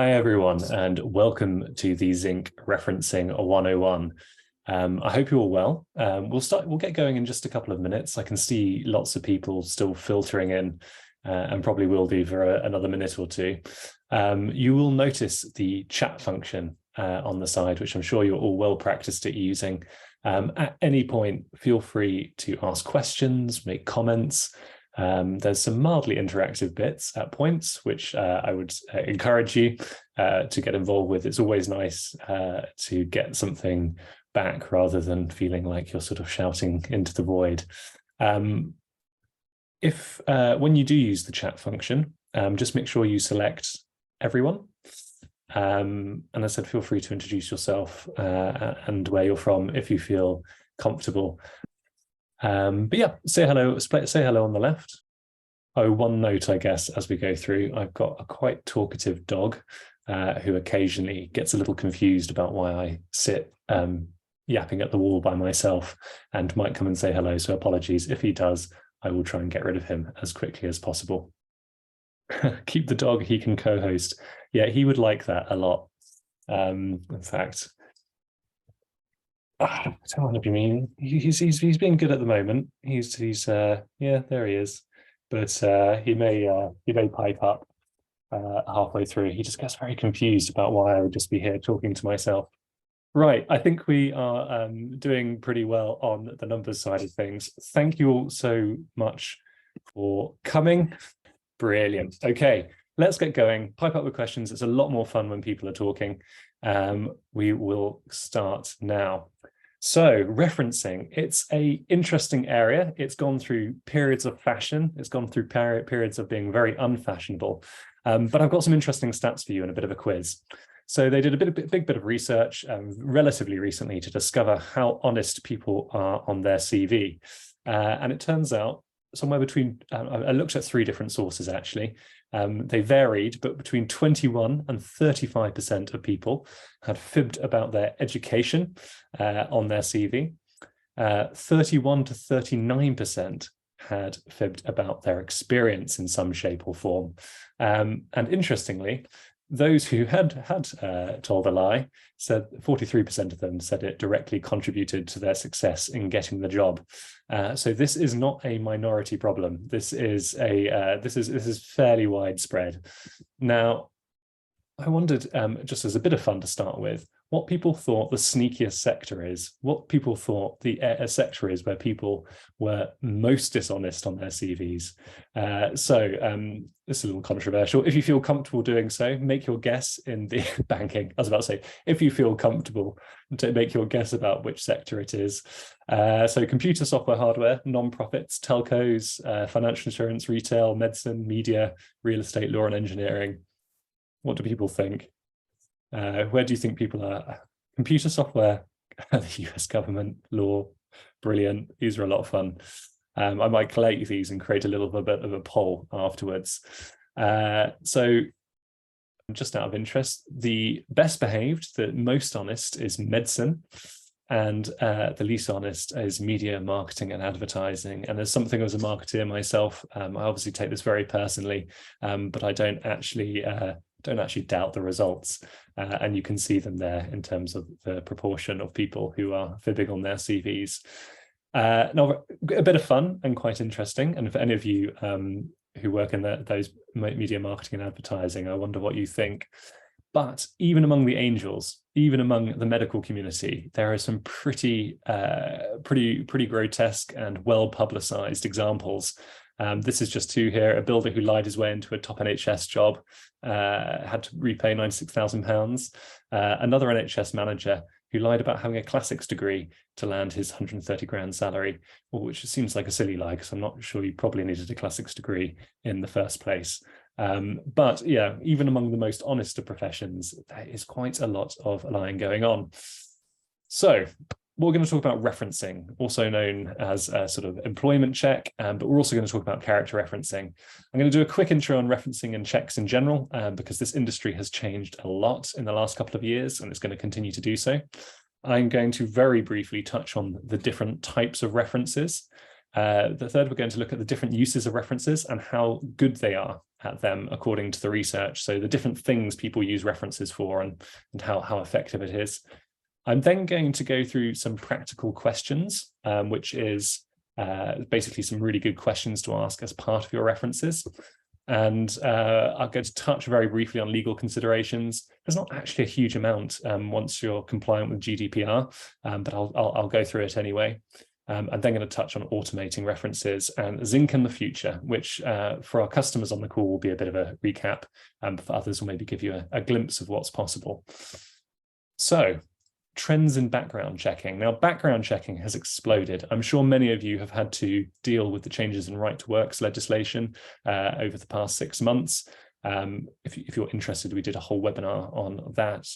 Hi everyone, and welcome to the Zinc Referencing 101. I hope you're all well. We'll get going in just a couple of minutes. I can see lots of people still filtering in, and probably will do for another minute or two. You will notice the chat function on the side, which I'm sure you're all well practiced at using. At any point, feel free to ask questions, make comments. There's some mildly interactive bits at points, which I would encourage you to get involved with. It's always nice to get something back rather than feeling like you're sort of shouting into the void. If when you do use the chat function, just make sure you select everyone. And as I said, feel free to introduce yourself and where you're from if you feel comfortable. But yeah, say hello on the left. Oh, one note, I guess, as we go through, I've got a quite talkative dog who occasionally gets a little confused about why I sit yapping at the wall by myself and might come and say hello. So apologies. If he does, I will try and get rid of him as quickly as possible. Keep the dog, he can co-host. Yeah, he would like that a lot. In fact, I don't want to be mean. He's being good at the moment. He's yeah, there he is. But he may pipe up halfway through. He just gets very confused about why I would just be here talking to myself. Right, I think we are doing pretty well on the numbers side of things. Thank you all so much for coming. Brilliant. Okay, let's get going. Pipe up with questions. It's a lot more fun when people are talking. We will start now. So referencing, it's an interesting area. It's gone through periods of fashion. It's gone through periods of being very unfashionable. But I've got some interesting stats for you and a bit of a quiz. So they did a big bit of research relatively recently to discover how honest people are on their CV. And it turns out somewhere between, I looked at 3 different sources actually. They varied, but between 21 and 35% of people had fibbed about their education on their CV. 31 to 39% had fibbed about their experience in some shape or form. And interestingly, those who had told a lie said 43% of them said it directly contributed to their success in getting the job. So this is not a minority problem. This is fairly widespread. Now, I wondered, just as a bit of fun to start with, what people thought the sneakiest sector is, what people thought the sector is where people were most dishonest on their CVs. So this is a little controversial. If you feel comfortable doing so, make your guess in the banking. I was about to say, if you feel comfortable to make your guess about which sector it is. So computer, software, hardware, non-profits, telcos, financial insurance, retail, medicine, media, real estate, law and engineering. What do people think? Where do you think people are? Computer software, the US government, law, brilliant. These are a lot of fun. I might collate these and create a little bit of a poll afterwards. So just out of interest, the best behaved, the most honest is medicine. And the least honest is media, marketing, and advertising. And as something as a marketeer myself, I obviously take this very personally, but I don't actually doubt the results. And you can see them there in terms of the proportion of people who are fibbing on their CVs. Now, a bit of fun and quite interesting. And for any of you who work in those media, marketing, and advertising, I wonder what you think. But even among the angels, even among the medical community, there are some pretty grotesque and well-publicized examples. This is just 2 here. A builder who lied his way into a top NHS job had to repay £96,000. Another NHS manager who lied about having a classics degree to land his 130 grand salary, which seems like a silly lie because I'm not sure you probably needed a classics degree in the first place. But yeah, even among the most honest of professions, there is quite a lot of lying going on. So we're going to talk about referencing, also known as a sort of employment check, but we're also going to talk about character referencing. I'm going to do a quick intro on referencing and checks in general, because this industry has changed a lot in the last couple of years, and it's going to continue to do so. I'm going to very briefly touch on the different types of references. The third, we're going to look at the different uses of references and how good they are at them according to the research. So the different things people use references for and how effective it is. I'm then going to go through some practical questions, which is basically some really good questions to ask as part of your references. And I'll go to touch very briefly on legal considerations. There's not actually a huge amount once you're compliant with GDPR, but I'll go through it anyway. I'm then going to touch on automating references and Zinc in the future, which for our customers on the call will be a bit of a recap, but for others will maybe give you a glimpse of what's possible. So, trends in background checking. Now, background checking has exploded. I'm sure many of you have had to deal with the changes in right to works legislation over the past 6 months. If you're interested, we did a whole webinar on that.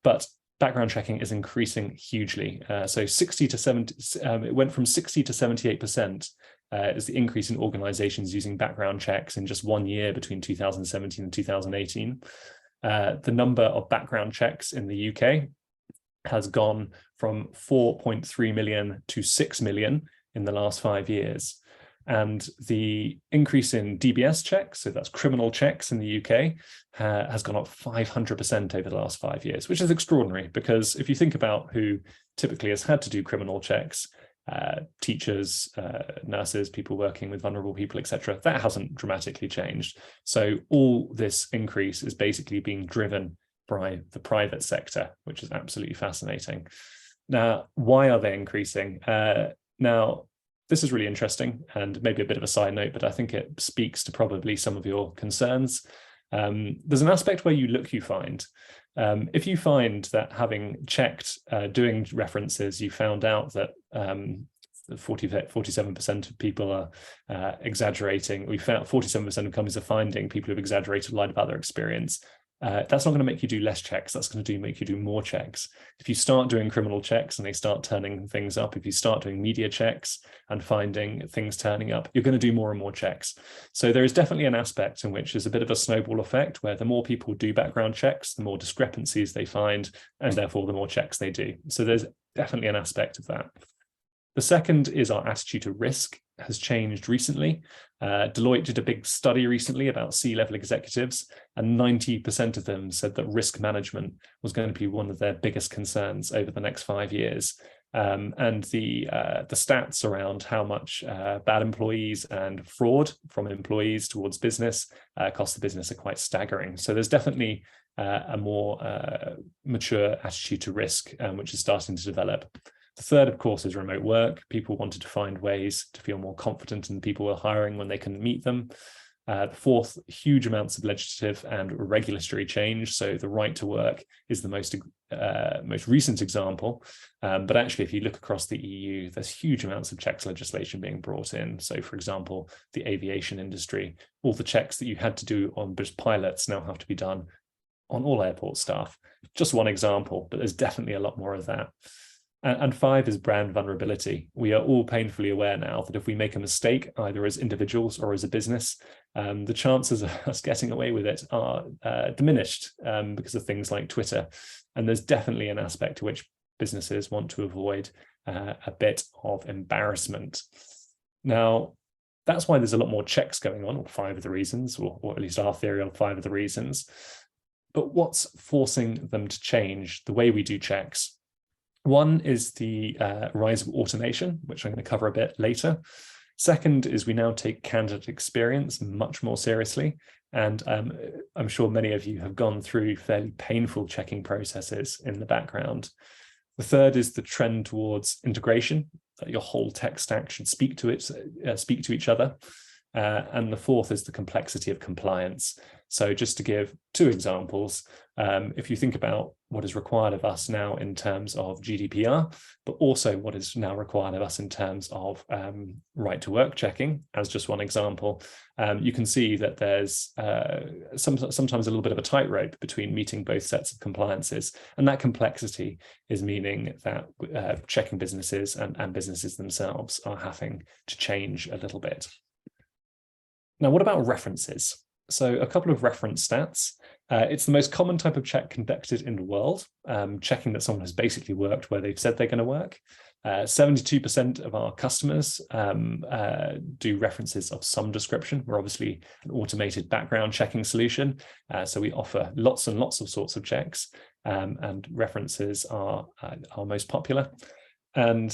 But background checking is increasing hugely. So 60 to 70, it went from 60 to 78% is the increase in organizations using background checks in just 1 year between 2017 and 2018. The number of background checks in the UK has gone from 4.3 million to 6 million in the last 5 years. And the increase in DBS checks, so that's criminal checks in the UK, has gone up 500% over the last 5 years, which is extraordinary because if you think about who typically has had to do criminal checks, teachers, nurses, people working with vulnerable people, etc., that hasn't dramatically changed. So all this increase is basically being driven by the private sector, which is absolutely fascinating. Now, why are they increasing? Now, this is really interesting and maybe a bit of a side note, but I think it speaks to probably some of your concerns. There's an aspect where you look, you find. If you find that having checked, doing references, you found out that 47% of people are exaggerating. We found 47% of companies are finding people who've exaggerated, lied about their experience. That's not going to make you do less checks. That's going to make you do more checks. If you start doing criminal checks and they start turning things up, if you start doing media checks and finding things turning up, you're going to do more and more checks. So there is definitely an aspect in which there's a bit of a snowball effect where the more people do background checks, the more discrepancies they find, and therefore the more checks they do. So there's definitely an aspect of that. The second is our attitude to risk has changed recently. Deloitte did a big study recently about C-level executives, and 90% of them said that risk management was going to be one of their biggest concerns over the next 5 years. And the stats around how much bad employees and fraud from employees towards business cost the business are quite staggering. So there's definitely a more mature attitude to risk, which is starting to develop. The third, of course, is remote work. People wanted to find ways to feel more confident in the people we're hiring when they can meet them. The fourth, huge amounts of legislative and regulatory change. So the right to work is the most recent example. But actually, if you look across the EU, there's huge amounts of checks legislation being brought in. So, for example, the aviation industry, all the checks that you had to do on British pilots now have to be done on all airport staff. Just one example, but there's definitely a lot more of that. And five is brand vulnerability. We are all painfully aware now that if we make a mistake, either as individuals or as a business, the chances of us getting away with it are diminished because of things like Twitter. And there's definitely an aspect to which businesses want to avoid a bit of embarrassment. Now, that's why there's a lot more checks going on, or 5 of the reasons, or at least our theory on 5 of the reasons. But what's forcing them to change the way we do checks? One is the rise of automation, which I'm going to cover a bit later. Second is we now take candidate experience much more seriously. And I'm sure many of you have gone through fairly painful checking processes in the background. The third is the trend towards integration, that your whole tech stack should speak to each other. And the fourth is the complexity of compliance. So just to give 2 examples, if you think about what is required of us now in terms of GDPR, but also what is now required of us in terms of right to work checking, as just one example, you can see that there's sometimes a little bit of a tightrope between meeting both sets of compliances. And that complexity is meaning that checking businesses and businesses themselves are having to change a little bit. Now, what about references? So a couple of reference stats. It's the most common type of check conducted in the world, checking that someone has basically worked where they've said they're going to work. 72% of our customers do references of some description. We're obviously an automated background checking solution, so we offer lots and lots of sorts of checks, and references are our most popular. And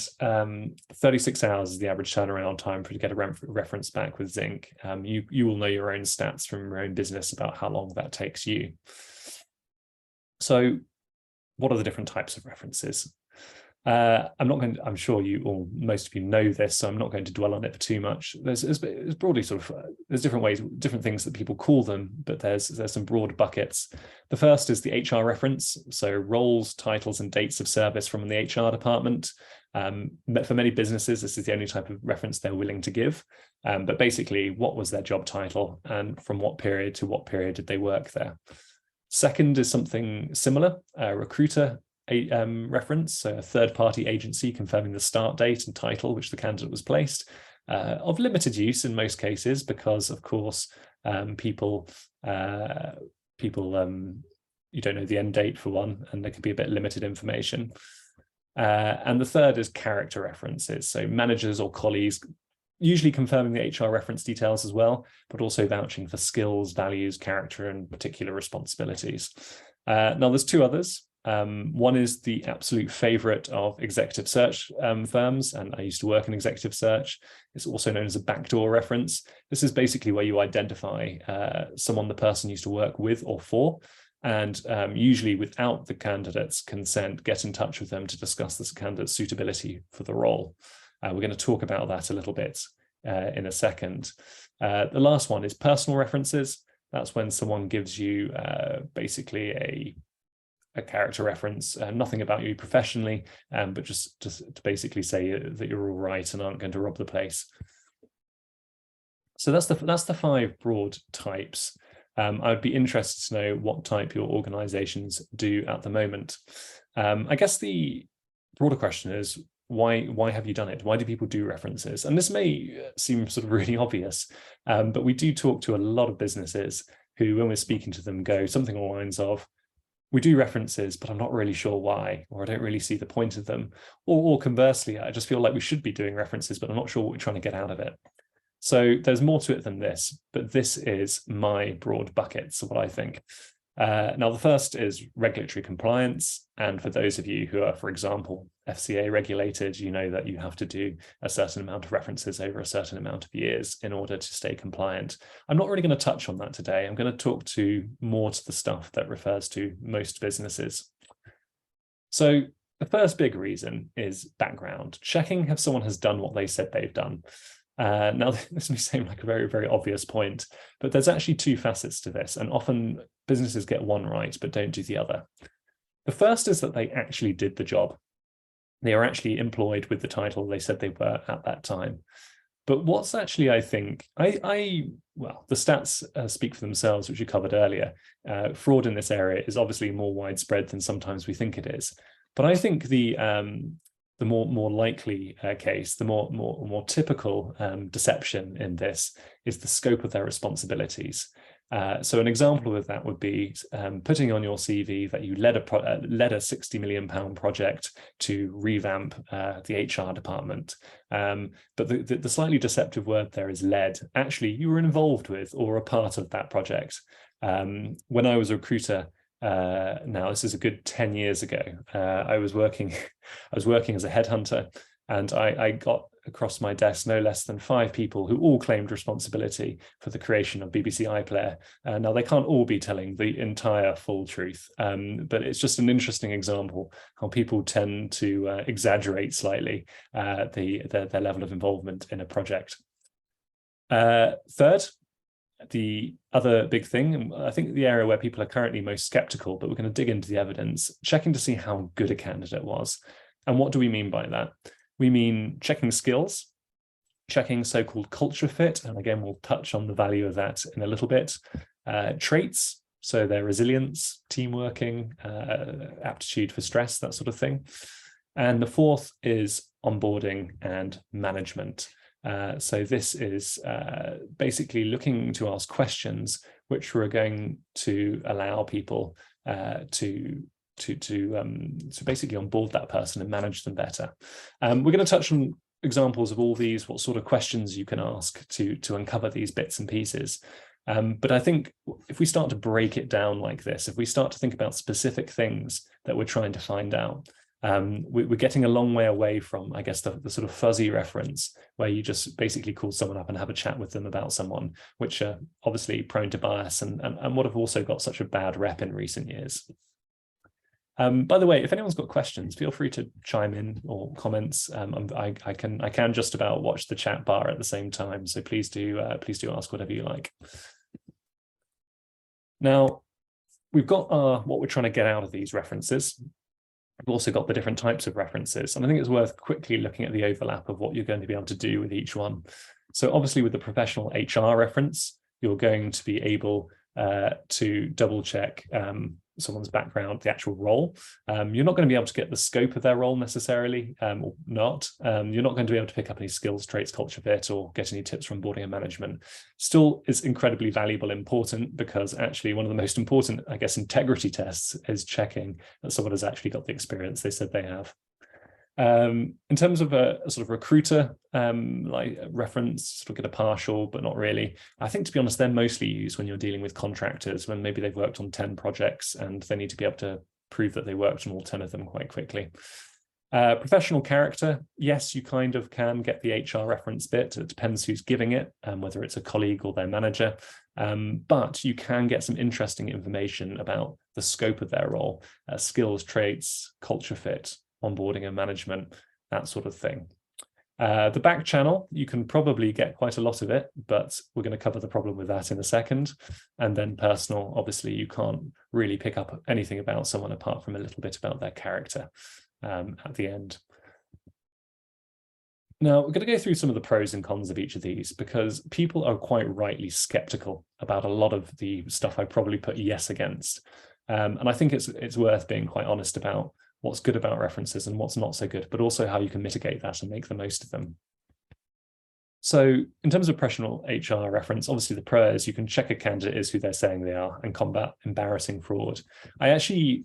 36 hours is the average turnaround time for you to get a reference back with Zinc. You will know your own stats from your own business about how long that takes you. So what are the different types of references? I'm sure you all, most of you know this, so I'm not going to dwell on it for too much. There's broadly there's different ways, different things that people call them, but there's some broad buckets. The first is the HR reference, so roles, titles, and dates of service from the HR department. For many businesses, this is the only type of reference they're willing to give. But basically, what was their job title, and from what period to what period did they work there? Second is something similar, a recruiter reference, so a third-party agency confirming the start date and title which the candidate was placed, of limited use in most cases because, of course, people you don't know the end date for one, and there could be a bit limited information. And the third is character references, so managers or colleagues usually confirming the HR reference details as well, but also vouching for skills, values, character, and particular responsibilities. Now, there's two others. One is the absolute favorite of executive search firms, and I used to work in executive search. It's also known as a backdoor reference. This is basically where you identify someone the person used to work with or for, and usually without the candidate's consent, get in touch with them to discuss this candidate's suitability for the role. We're going to talk about that a little bit in a second. The last one is personal references. That's when someone gives you basically a character reference, nothing about you professionally, but just to basically say that you're all right and aren't going to rob the place. So that's the 5 broad types. I would be interested to know what type your organizations do at the moment. I guess the broader question is, why have you done it? Why do people do references? And this may seem sort of really obvious, but we do talk to a lot of businesses who, when we're speaking to them, go something along the lines of, we do references, but I'm not really sure why, or I don't really see the point of them. Or conversely, I just feel like we should be doing references, but I'm not sure what we're trying to get out of it. So there's more to it than this, but this is my broad buckets of what I think. Now, the first is regulatory compliance. And for those of you who are, for example, FCA regulated, you know that you have to do a certain amount of references over a certain amount of years in order to stay compliant. I'm not really going to touch on that today. I'm going to talk more to the stuff that refers to most businesses. So the first big reason is background. Checking if someone has done what they said they've done. Now, this may seem like a very, very obvious point, but there's actually 2 facets to this, and often businesses get one right, but don't do the other. The first is that they actually did the job. They are actually employed with the title they said they were at that time. But what's actually, I think, well, the stats speak for themselves, which you covered earlier. Fraud in this area is obviously more widespread than sometimes we think it is. But I think the more likely case, the more typical deception in this is the scope of their responsibilities. So an example of that would be putting on your CV that you led a £60 million project to revamp the HR department. But the slightly deceptive word there is led. Actually, you were involved with or a part of that project. When I was a recruiter, now this is a good 10 years ago, I was working as a headhunter, and I got across my desk no less than 5 people who all claimed responsibility for the creation of BBC iPlayer. Now, they can't all be telling the entire full truth, but it's just an interesting example how people tend to exaggerate slightly their level of involvement in a project. Third, the other big thing, and I think the area where people are currently most skeptical, but we're going to dig into the evidence, checking to see how good a candidate was. And what do we mean by that? We mean checking skills, checking so-called culture fit, and again, we'll touch on the value of that in a little bit. Traits, so their resilience, teamworking, aptitude for stress, that sort of thing. And the fourth is onboarding and management. So this is basically looking to ask questions which we're going to allow people to to basically onboard that person and manage them better. We're going to touch on examples of all these, what sort of questions you can ask to uncover these bits and pieces. But I think if we start to break it down like this, if we start to think about specific things that we're trying to find out, we're getting a long way away from, I guess, the sort of fuzzy reference where you just basically call someone up and have a chat with them about someone, which are obviously prone to bias and what have also got such a bad rep in recent years. By the way, if anyone's got questions, feel free to chime in or comments. I can just about watch the chat bar at the same time, so please do ask whatever you like. Now, we've got what we're trying to get out of these references. We've also got the different types of references, and I think it's worth quickly looking at the overlap of what you're going to be able to do with each one. So obviously with the professional HR reference, you're going to be able to double check someone's background, the actual role. You're not going to be able to get the scope of their role necessarily, or not. You're not going to be able to pick up any skills, traits, culture fit, or get any tips from onboarding and management. Still, it's incredibly valuable, important, because actually one of the most important, I guess, integrity tests is checking that someone has actually got the experience they said they have. In terms of a sort of recruiter like reference, sort of get a partial, but not really. I think, to be honest, they're mostly used when you're dealing with contractors, when maybe they've worked on 10 projects and they need to be able to prove that they worked on all 10 of them quite quickly. Professional character, yes, you kind of can get the HR reference bit. It depends who's giving it, whether it's a colleague or their manager. But you can get some interesting information about the scope of their role, skills, traits, culture fit, onboarding and management, that sort of thing. The back channel, you can probably get quite a lot of it, but we're going to cover the problem with that in a second. And then personal, obviously, you can't really pick up anything about someone apart from a little bit about their character at the end. Now, we're going to go through some of the pros and cons of each of these, because people are quite rightly skeptical about a lot of the stuff I probably put yes against. And I think it's worth being quite honest about what's good about references and what's not so good, but also how you can mitigate that and make the most of them. So in terms of professional HR reference, obviously the pro is you can check a candidate is who they're saying they are and combat embarrassing fraud. I actually,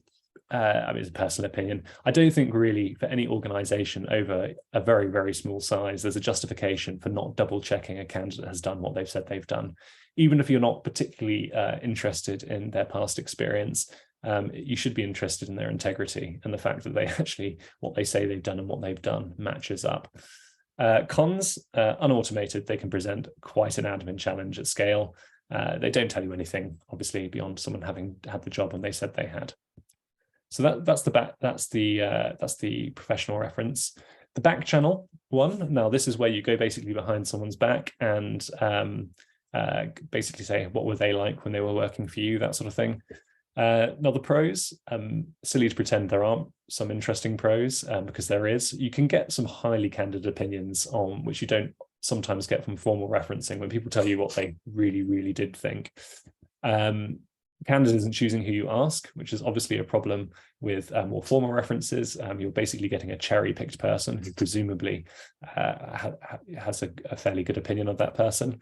I mean, it's a personal opinion, I don't think really for any organization over a very, very small size, there's a justification for not double checking a candidate has done what they've said they've done. Even if you're not particularly interested in their past experience, you should be interested in their integrity and the fact that they actually, what they say they've done and what they've done matches up. Cons, unautomated, they can present quite an admin challenge at scale. They don't tell you anything, obviously, beyond someone having had the job when they said they had. So that's the professional reference. The back channel one, now this is where you go basically behind someone's back and basically say, what were they like when they were working for you, that sort of thing. Now the pros, silly to pretend there aren't some interesting pros, because there is. You can get some highly candid opinions on which you don't sometimes get from formal referencing, when people tell you what they really, really did think. Candid isn't choosing who you ask, which is obviously a problem with more formal references. You're basically getting a cherry-picked person who presumably has a fairly good opinion of that person.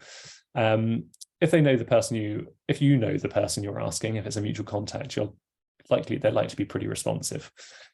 If they know the person if you know the person you're asking, if it's a mutual contact, they're likely to be pretty responsive.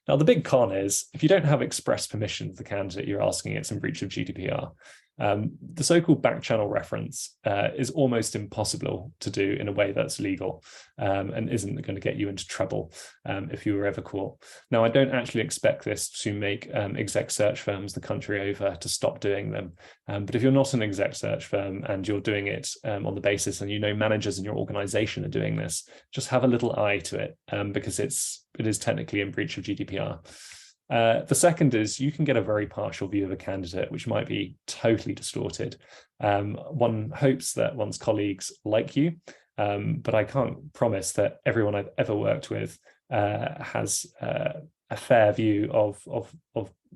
Now, the big con is if you don't have express permission of the candidate you're asking, it's in breach of GDPR. The so-called back channel reference is almost impossible to do in a way that's legal and isn't going to get you into trouble if you were ever caught. Now, I don't actually expect this to make exec search firms the country over to stop doing them. But if you're not an exec search firm and you're doing it on the basis and you know managers in your organization are doing this, just have a little eye to it because it is technically in breach of GDPR. The second is you can get a very partial view of a candidate, which might be totally distorted. One hopes that one's colleagues like you, but I can't promise that everyone I've ever worked with has a fair view of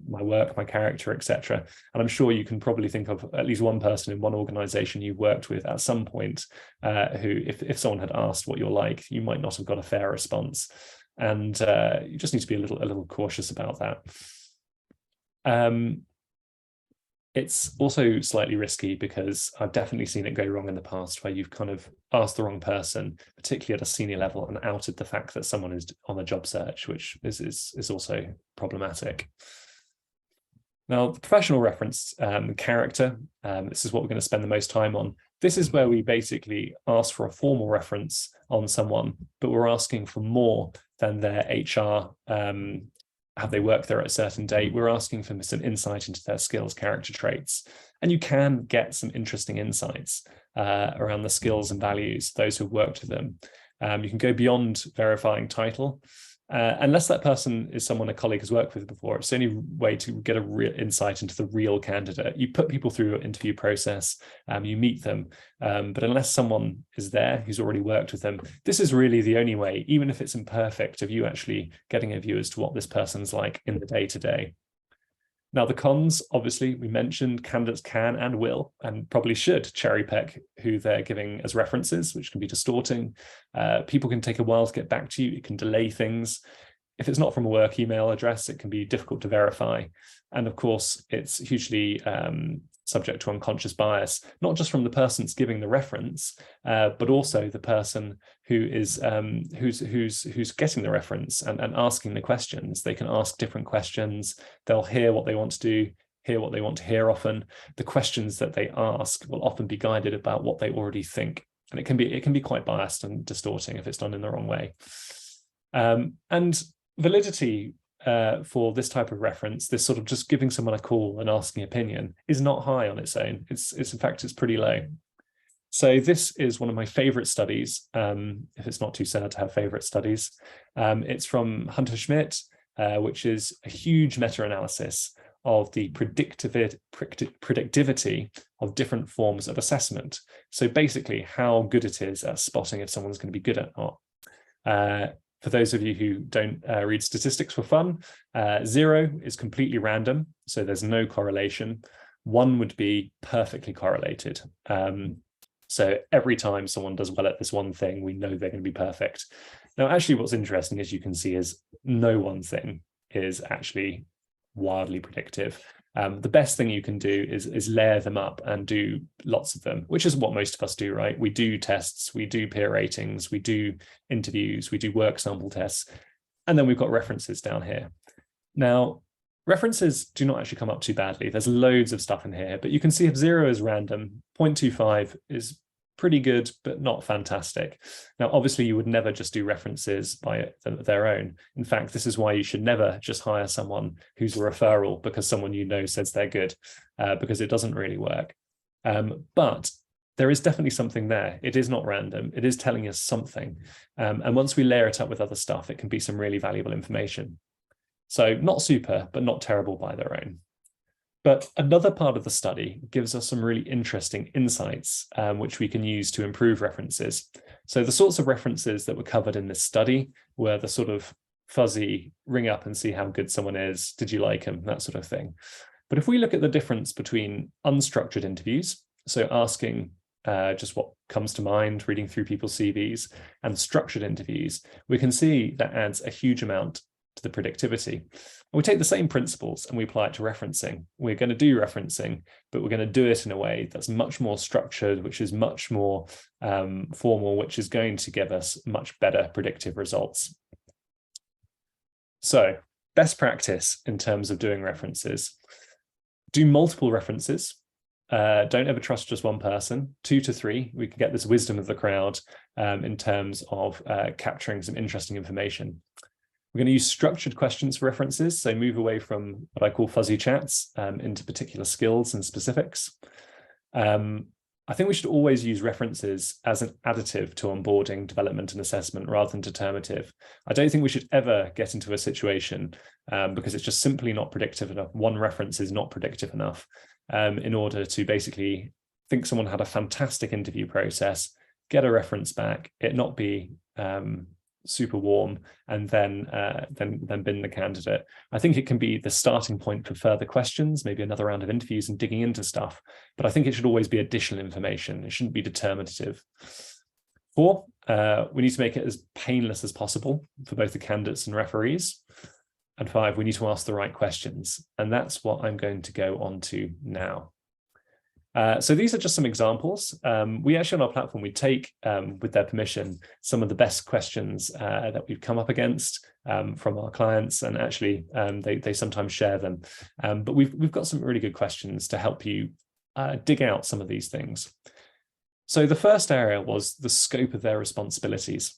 my work, my character, etc. And I'm sure you can probably think of at least one person in one organization you've worked with at some point who, if someone had asked what you're like, you might not have got a fair response. And you just need to be a little cautious about that. It's also slightly risky because I've definitely seen it go wrong in the past where you've kind of asked the wrong person, particularly at a senior level, and outed the fact that someone is on a job search, which is also problematic. Now, the professional reference character, this is what we're going to spend the most time on. This is where we basically ask for a formal reference on someone, but we're asking for more than their HR, have they worked there at a certain date. We're asking for some insight into their skills, character traits, and you can get some interesting insights around the skills and values, those who worked with them. You can go beyond verifying title. Unless that person is someone a colleague has worked with before, it's the only way to get a real insight into the real candidate. You put people through an interview process, you meet them, but unless someone is there who's already worked with them, this is really the only way, even if it's imperfect, of you actually getting a view as to what this person's like in the day-to-day. Now, the cons, obviously, we mentioned candidates can and will and probably should cherry pick who they're giving as references, which can be distorting. People can take a while to get back to you. It can delay things. If it's not from a work email address, it can be difficult to verify. And of course, it's hugely subject to unconscious bias, not just from the person's giving the reference, but also the person who is who's getting the reference and asking the questions. They can ask different questions. They'll hear what they want to do, hear what they want to hear often. The questions that they ask will often be guided about what they already think. And it can be quite biased and distorting if it's done in the wrong way. And validity for this type of reference, this sort of just giving someone a call and asking opinion, is not high on its own. It's in fact, it's pretty low. So this is one of my favorite studies, if it's not too sad to have favorite studies. It's from Hunter Schmidt, which is a huge meta-analysis of the predictivity of different forms of assessment. So basically how good it is at spotting if someone's going to be good or not. For those of you who don't read statistics for fun, 0 is completely random, so there's no correlation. 1 would be perfectly correlated. So every time someone does well at this one thing, we know they're going to be perfect. Now, actually, what's interesting, as you can see, is no one thing is actually wildly predictive. The best thing you can do is layer them up and do lots of them, which is what most of us do, right? We do tests, we do peer ratings, we do interviews, we do work sample tests, and then we've got references down here. Now, references do not actually come up too badly. There's loads of stuff in here, but you can see if 0 is random, 0.25 is pretty good, but not fantastic. Now, obviously, you would never just do references by their own. In fact, this is why you should never just hire someone who's a referral because someone you know says they're good, because it doesn't really work. But there is definitely something there. It is not random. It is telling us something. And once we layer it up with other stuff, it can be some really valuable information. So not super, but not terrible by their own. But another part of the study gives us some really interesting insights, which we can use to improve references. So the sorts of references that were covered in this study were the sort of fuzzy, ring up and see how good someone is, did you like him, that sort of thing. But if we look at the difference between unstructured interviews, so asking just what comes to mind, reading through people's CVs, and structured interviews, we can see that adds a huge amount to the predictivity. And we take the same principles and we apply it to referencing. We're going to do referencing, but we're going to do it in a way that's much more structured, which is much more formal, which is going to give us much better predictive results. So, best practice in terms of doing references: do multiple references. Don't ever trust just one person. 2 to 3, we can get this wisdom of the crowd in terms of capturing some interesting information. We're going to use structured questions for references, so move away from what I call fuzzy chats into particular skills and specifics. I think we should always use references as an additive to onboarding, development, and assessment rather than determinative. I don't think we should ever get into a situation because it's just simply not predictive enough. One reference is not predictive enough in order to basically think someone had a fantastic interview process, get a reference back, it not be super warm, and then bin the candidate. I think it can be the starting point for further questions, maybe another round of interviews and digging into stuff, but I think it should always be additional information. It shouldn't be determinative. 4, we need to make it as painless as possible for both the candidates and referees. And 5, we need to ask the right questions. And that's what I'm going to go on to now. So these are just some examples. We actually on our platform, we take, with their permission, some of the best questions that we've come up against from our clients, and actually they sometimes share them. But we've got some really good questions to help you dig out some of these things. So the first area was the scope of their responsibilities.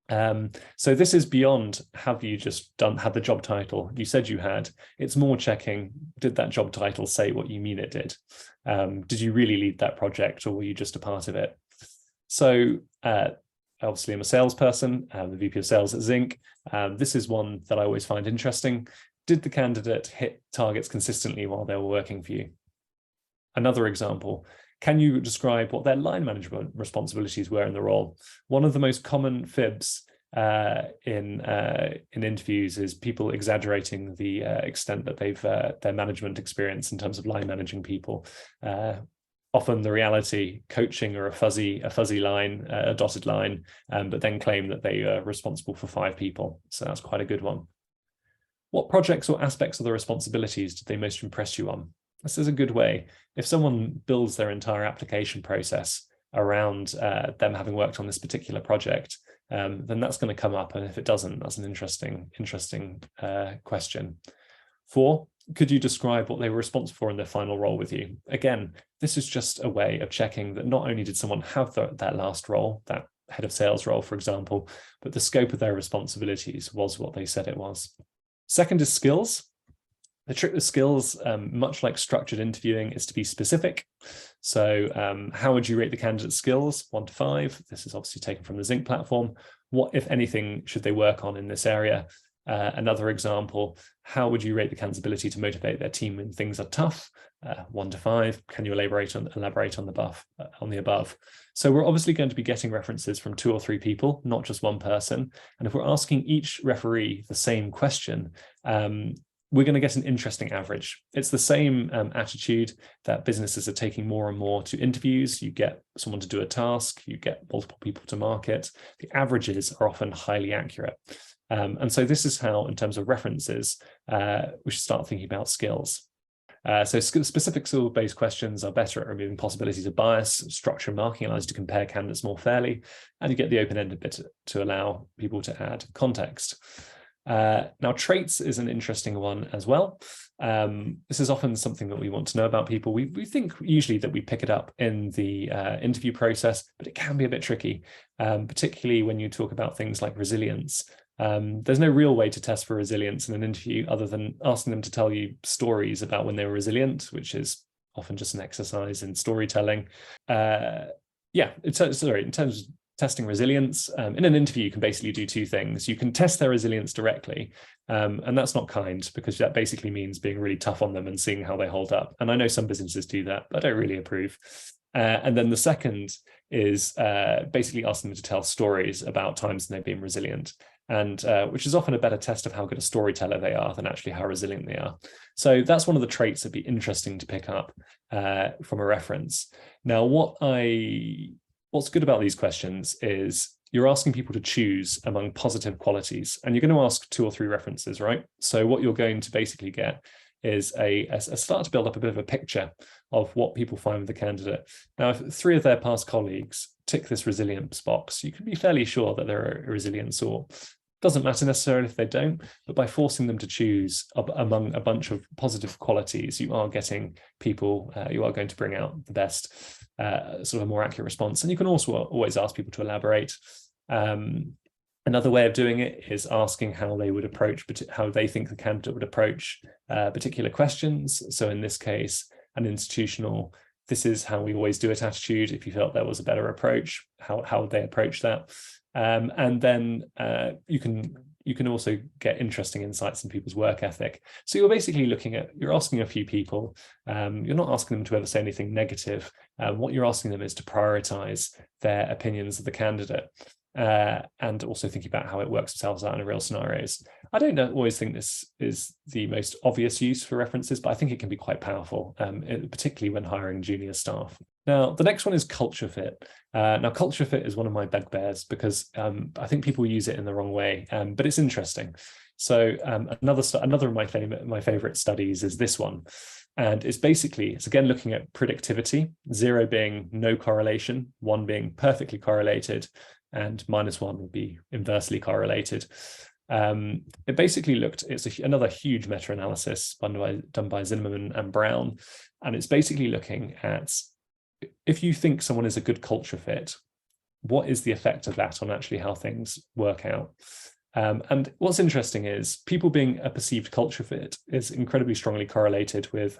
So this is beyond have you just had the job title you said you had. It's more checking, did that job title say what you mean it did? Did you really lead that project, or were you just a part of it? So obviously I'm a salesperson, the VP of sales at Zinc. This is one that I always find interesting. Did the candidate hit targets consistently while they were working for you? Another example, can you describe what their line management responsibilities were in the role? One of the most common fibs in interviews is people exaggerating the extent that they've their management experience in terms of line managing people. Often the reality, coaching or a fuzzy line, a dotted line, but then claim that they are responsible for 5 people. So that's quite a good one. What projects or aspects of the responsibilities did they most impress you on? This is a good way. If someone builds their entire application process around them having worked on this particular project, then that's going to come up. And if it doesn't, that's an interesting question. 4, could you describe what they were responsible for in their final role with you? Again, this is just a way of checking that not only did someone have that last role, that head of sales role, for example, but the scope of their responsibilities was what they said it was. Second is skills. The trick with skills, much like structured interviewing, is to be specific. So how would you rate the candidate's skills? 1 to 5. This is obviously taken from the Zinc platform. What, if anything, should they work on in this area? Another example, how would you rate the candidate's ability to motivate their team when things are tough? 1 to 5. Can you elaborate on the above? So we're obviously going to be getting references from 2 or 3 people, not just one person. And if we're asking each referee the same question, we're going to get an interesting average. It's the same attitude that businesses are taking more and more to interviews. You get someone to do a task, you get multiple people to market. The averages are often highly accurate. And so this is how, in terms of references, we should start thinking about skills. So specific skill-based questions are better at removing possibilities of bias. Structure marking allows you to compare candidates more fairly, and you get the open-ended bit to allow people to add context. Now, traits is an interesting one as well. This is often something that we want to know about people. We think usually that we pick it up in the interview process, but it can be a bit tricky, particularly when you talk about things like resilience. There's no real way to test for resilience in an interview other than asking them to tell you stories about when they were resilient, which is often just an exercise in storytelling. In terms of testing resilience, in an interview, you can basically do 2 things. You can test their resilience directly, and that's not kind, because that basically means being really tough on them and seeing how they hold up. And I know some businesses do that, but I don't really approve. And then the second is basically asking them to tell stories about times when they've been resilient, and which is often a better test of how good a storyteller they are than actually how resilient they are. So that's one of the traits that'd be interesting to pick up from a reference. Now, what's good about these questions is you're asking people to choose among positive qualities, and you're going to ask 2 or 3 references, right? So what you're going to basically get is a start to build up a bit of a picture of what people find with the candidate. Now, if 3 of their past colleagues tick this resilience box, you can be fairly sure that they're a resilient sort. Doesn't matter necessarily if they don't, but by forcing them to choose among a bunch of positive qualities, you are getting people, you are going to bring out the best, sort of a more accurate response. And you can also always ask people to elaborate. Another way of doing it is asking how they would approach, how they think the candidate would approach particular questions. So in this case, an institutional, this is how we always do it attitude. If you felt there was a better approach, how would they approach that? And then you can also get interesting insights in people's work ethic. So you're basically you're asking a few people, you're not asking them to ever say anything negative. What you're asking them is to prioritize their opinions of the candidate, and also thinking about how it works itself out in real scenarios. I don't always think this is the most obvious use for references, but I think it can be quite powerful, particularly when hiring junior staff. Now, the next one is culture fit. Now, culture fit is one of my bugbears because I think people use it in the wrong way, but it's interesting. So another of my favorite studies is this one. And it's again looking at predictivity, 0 being no correlation, 1 being perfectly correlated, and -1 would be inversely correlated. It basically it's another huge meta-analysis done by Zimmerman and Brown. And it's basically looking at, if you think someone is a good culture fit, what is the effect of that on actually how things work out? And what's interesting is people being a perceived culture fit is incredibly strongly correlated with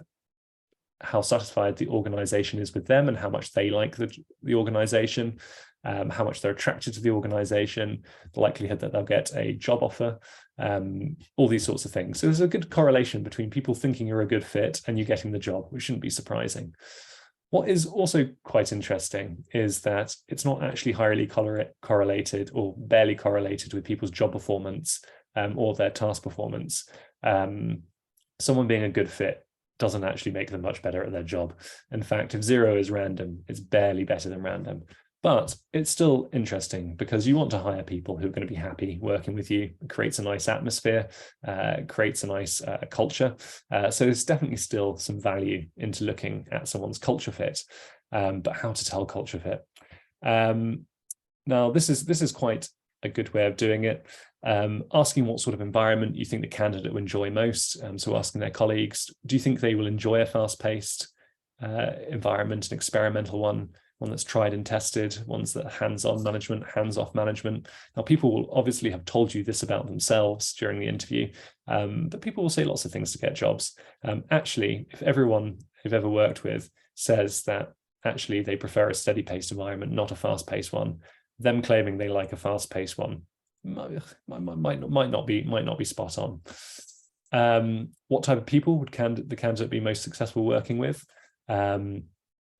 how satisfied the organization is with them and how much they like the organization, how much they're attracted to the organization, the likelihood that they'll get a job offer, all these sorts of things. So there's a good correlation between people thinking you're a good fit and you getting the job, which shouldn't be surprising. What is also quite interesting is that it's not actually highly correlated or barely correlated with people's job performance or their task performance. Someone being a good fit doesn't actually make them much better at their job. In fact, if 0 is random, it's barely better than random. But it's still interesting because you want to hire people who are going to be happy working with you. It creates a nice atmosphere, creates a nice culture. So there's definitely still some value into looking at someone's culture fit, but how to tell culture fit. Now, this is quite a good way of doing it. Asking what sort of environment you think the candidate will enjoy most. So asking their colleagues, do you think they will enjoy a fast-paced environment, an experimental one that's tried and tested, ones that hands-on management, hands-off management. Now, people will obviously have told you this about themselves during the interview, but people will say lots of things to get jobs. Actually, if everyone they've ever worked with says that actually they prefer a steady-paced environment, not a fast-paced one, them claiming they like a fast-paced one might not be spot on. What type of people would the candidate be most successful working with?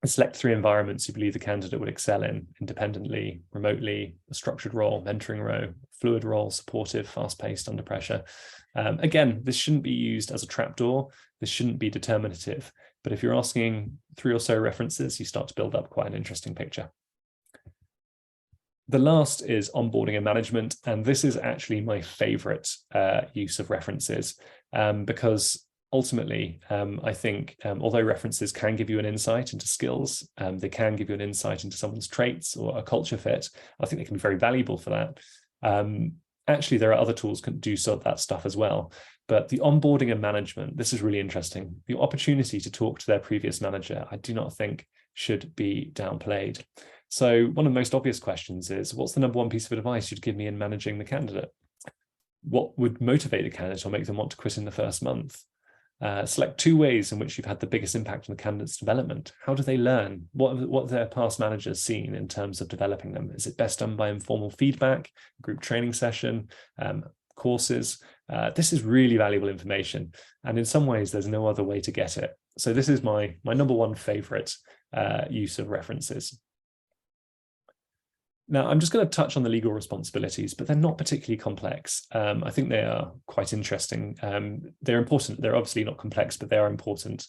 Select 3 environments you believe the candidate would excel in: independently, remotely, a structured role, mentoring role, fluid role, supportive, fast-paced, under pressure. Again, this shouldn't be used as a trapdoor. This shouldn't be determinative. But if you're asking 3 or so references, you start to build up quite an interesting picture. The last is onboarding and management. And this is actually my favorite use of references because ultimately, I think although references can give you an insight into skills, they can give you an insight into someone's traits or a culture fit. I think they can be very valuable for that. Actually, there are other tools that can do that stuff as well. But the onboarding and management, this is really interesting. The opportunity to talk to their previous manager, I do not think should be downplayed. So one of the most obvious questions is, what's the number 1 piece of advice you'd give me in managing the candidate? What would motivate the candidate or make them want to quit in the first month? Select 2 ways in which you've had the biggest impact on the candidate's development. How do they learn? What have their past managers seen in terms of developing them? Is it best done by informal feedback, group training session, courses? This is really valuable information. And in some ways, there's no other way to get it. So this is my number 1 favorite use of references. Now, I'm just going to touch on the legal responsibilities, but they're not particularly complex. I think they are quite interesting. They're important. They're obviously not complex, but they are important.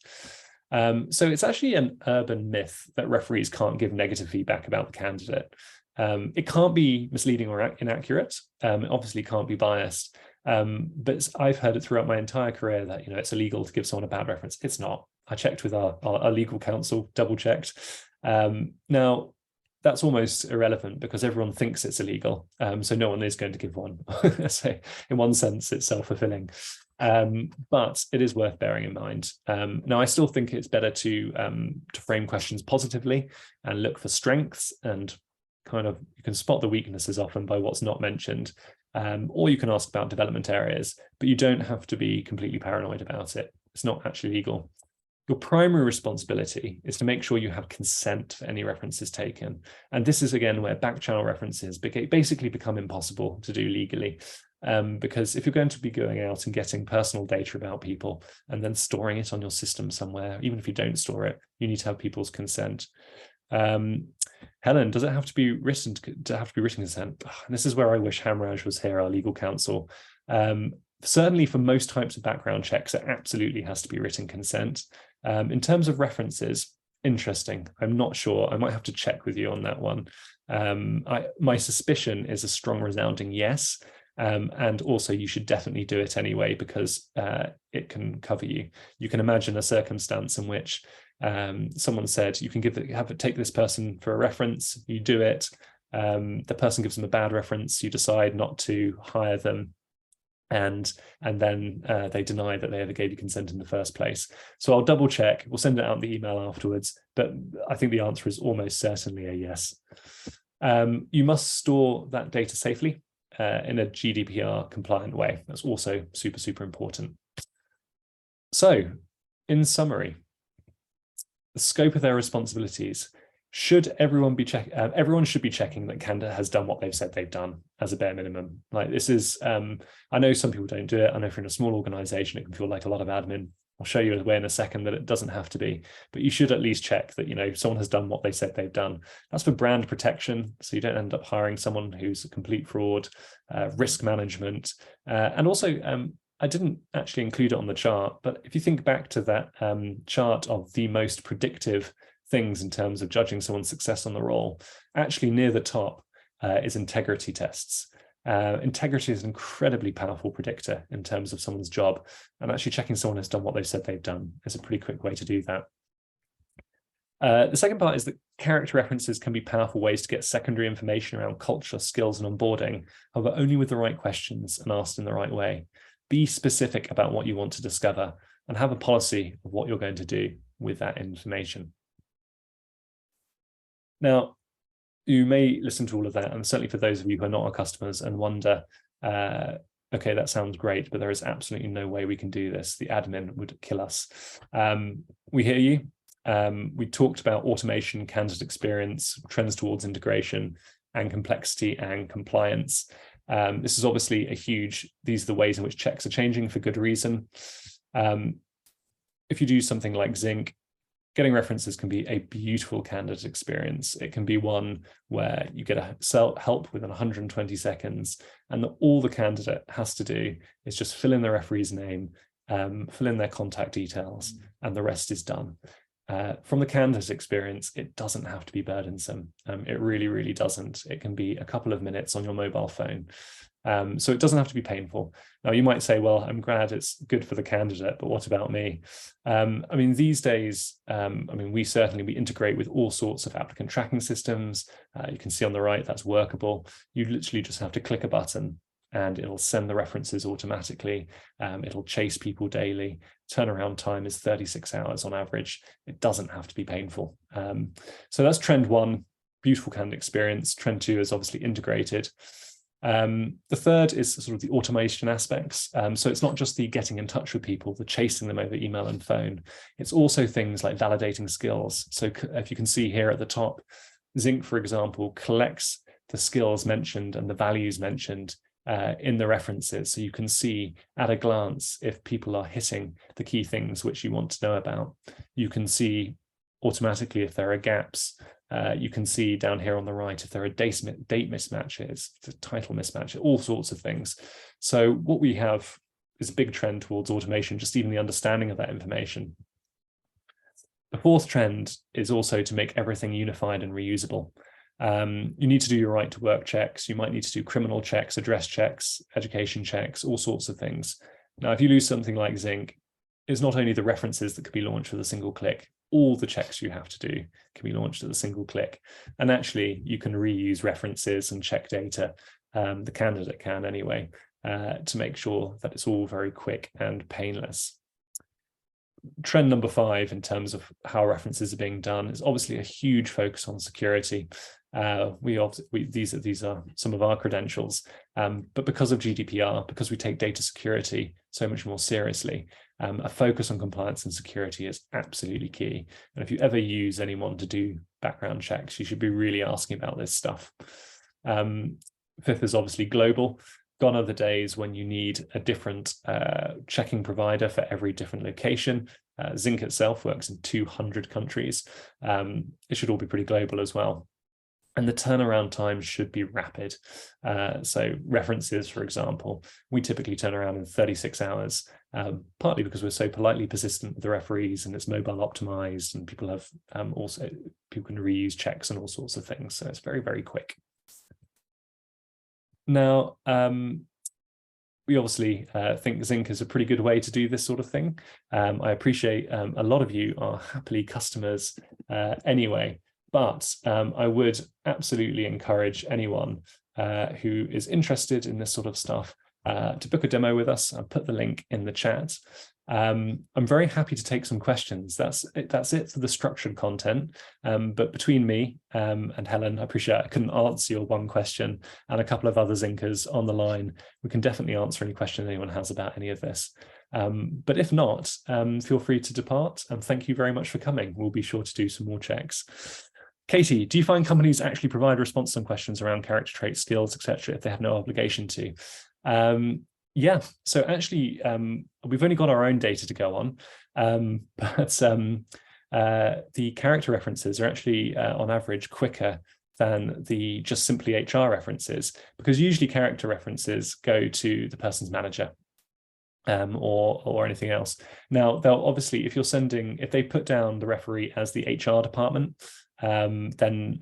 So it's actually an urban myth that referees can't give negative feedback about the candidate. It can't be misleading or inaccurate. It obviously can't be biased. But I've heard it throughout my entire career that it's illegal to give someone a bad reference. It's not. I checked with our legal counsel, double checked. Now, that's almost irrelevant because everyone thinks it's illegal. So no one is going to give one. So in one sense, it's self-fulfilling. But it is worth bearing in mind. Now, I still think it's better to frame questions positively and look for strengths, and kind of you can spot the weaknesses often by what's not mentioned. Or you can ask about development areas, but you don't have to be completely paranoid about it. It's not actually legal. Your primary responsibility is to make sure you have consent for any references taken. And this is, again, where back-channel references basically become impossible to do legally. Because if you're going to be going out and getting personal data about people and then storing it on your system somewhere, even if you don't store it, you need to have people's consent. Helen, does it have to be written consent? This is where I wish Hamraj was here, our legal counsel. Certainly for most types of background checks, it absolutely has to be written consent. In terms of references, interesting. I'm not sure. I might have to check with you on that one. My suspicion is a strong resounding yes. And also you should definitely do it anyway, because it can cover you. You can imagine a circumstance in which someone said, you can take this person for a reference, you do it, the person gives them a bad reference, you decide not to hire them, and then they deny that they ever gave you consent in the first place. So I'll double check, we'll send it out in the email afterwards, but I think the answer is almost certainly a yes. You must store that data safely in a GDPR compliant way. That's also super, super important. So in summary, the scope of their responsibilities. Should everyone be everyone should be checking that candidate has done what they've said they've done as a bare minimum. Like, this is, I know some people don't do it. I know, for in a small organization, it can feel like a lot of admin. I'll show you a way in a second that it doesn't have to be, but you should at least check that, you know, someone has done what they said they've done. That's for brand protection, so you don't end up hiring someone who's a complete fraud, risk management, and also, I didn't actually include it on the chart, but if you think back to that chart of the most predictive things in terms of judging someone's success on the role, actually near the top is integrity tests. Integrity is an incredibly powerful predictor in terms of someone's job, and actually checking someone has done what they've said they've done is a pretty quick way to do that. The second part is that character references can be powerful ways to get secondary information around culture, skills, and onboarding, however, only with the right questions and asked in the right way. Be specific about what you want to discover and have a policy of what you're going to do with that information. Now, you may listen to all of that, and certainly for those of you who are not our customers, and wonder, okay, that sounds great, but there is absolutely no way we can do this. The admin would kill us. We hear you. We talked about automation, candidate experience, trends towards integration, and complexity and compliance. This is obviously these are the ways in which checks are changing for good reason. If you do something like Zinc, getting references can be a beautiful candidate experience. It can be one where you get help within 120 seconds, and all the candidate has to do is just fill in the referee's name, fill in their contact details, and the rest is done. From the candidate experience, it doesn't have to be burdensome. It really, really doesn't. It can be a couple of minutes on your mobile phone. So it doesn't have to be painful. Now, you might say, well, I'm glad it's good for the candidate, but what about me? I mean, these days, we integrate with all sorts of applicant tracking systems. You can see on the right, that's workable. You literally just have to click a button and it'll send the references automatically. It'll chase people daily. Turnaround time is 36 hours on average. It doesn't have to be painful. So that's trend one, beautiful candidate experience. Trend two is obviously integrated. The third is sort of the automation aspects. So it's not just the getting in touch with people, the chasing them over email and phone. It's also things like validating skills. So if you can see here at the top, Zinc, for example, collects the skills mentioned and the values mentioned in the references. So you can see at a glance if people are hitting the key things which you want to know about. You can see automatically if there are gaps. You can see down here on the right if there are date mismatches, title mismatches, all sorts of things. So what we have is a big trend towards automation, just even the understanding of that information. The fourth trend is also to make everything unified and reusable. You need to do your right to work checks. You might need to do criminal checks, address checks, education checks, all sorts of things. Now, if you lose something like Zinc, it's not only the references that could be launched with a single click, all the checks you have to do can be launched at a single click. And actually, you can reuse references and check data, the candidate can anyway, to make sure that it's all very quick and painless. Trend number 5 in terms of how references are being done is obviously a huge focus on security. These are some of our credentials, but because of GDPR, because we take data security so much more seriously, a focus on compliance and security is absolutely key. And if you ever use anyone to do background checks, you should be really asking about this stuff. Fifth is obviously global. Gone are the days when you need a different checking provider for every different location. Zinc itself works in 200 countries. It should all be pretty global as well. And the turnaround time should be rapid. So references, for example, we typically turn around in 36 hours, partly because we're so politely persistent with the referees and it's mobile optimized, and people have people can reuse checks and all sorts of things. So it's very, very quick. Now, we obviously think Zinc is a pretty good way to do this sort of thing. I appreciate a lot of you are happily customers anyway, but I would absolutely encourage anyone who is interested in this sort of stuff to book a demo with us. I'll put the link in the chat. I'm very happy to take some questions. That's it for the structured content. But between me and Helen, I appreciate I couldn't answer your one question, and a couple of other Zinkers on the line. We can definitely answer any question anyone has about any of this. But if not, feel free to depart, and thank you very much for coming. We'll be sure to do some more checks. Katie, do you find companies actually provide responses on questions around character traits, skills, etc., if they have no obligation to? Yeah, so actually, we've only got our own data to go on, but the character references are actually, on average, quicker than the just simply HR references, because usually character references go to the person's manager or anything else. Now, they'll obviously, if they put down the referee as the HR department, then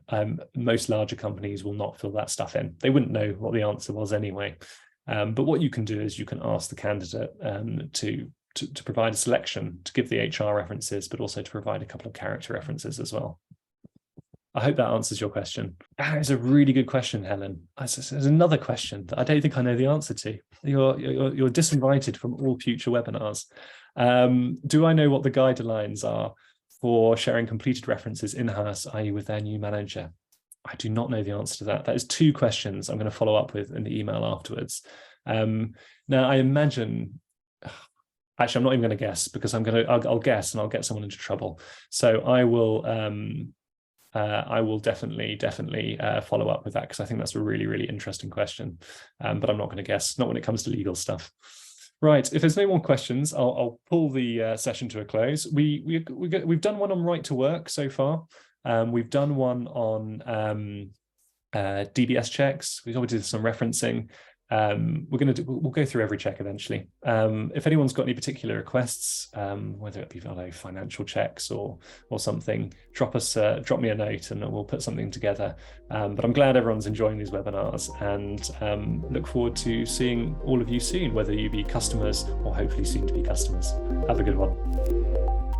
most larger companies will not fill that stuff in. They wouldn't know what the answer was anyway. But what you can do is you can ask the candidate to provide a selection, to give the HR references, but also to provide a couple of character references as well. I hope that answers your question. That is a really good question, Helen. There's another question that I don't think I know the answer to. You're disinvited from all future webinars. Do I know what the guidelines are for sharing completed references in-house, i.e. with their new manager? I do not know the answer to that. That is two questions I'm going to follow up with in the email afterwards. Now, I imagine, actually, I'm not even going to guess, because I'll guess and I'll get someone into trouble. So I will definitely follow up with that, because I think that's a really, really interesting question. But I'm not going to guess, not when it comes to legal stuff. Right, if there's no more questions, I'll pull the session to a close. We've done one on right to work so far. We've done one on DBS checks. We've obviously did some referencing. We'll go through every check eventually. If anyone's got any particular requests, whether it be financial checks or something, drop me a note and we'll put something together. But I'm glad everyone's enjoying these webinars, and look forward to seeing all of you soon, whether you be customers or hopefully soon to be customers. Have a good one.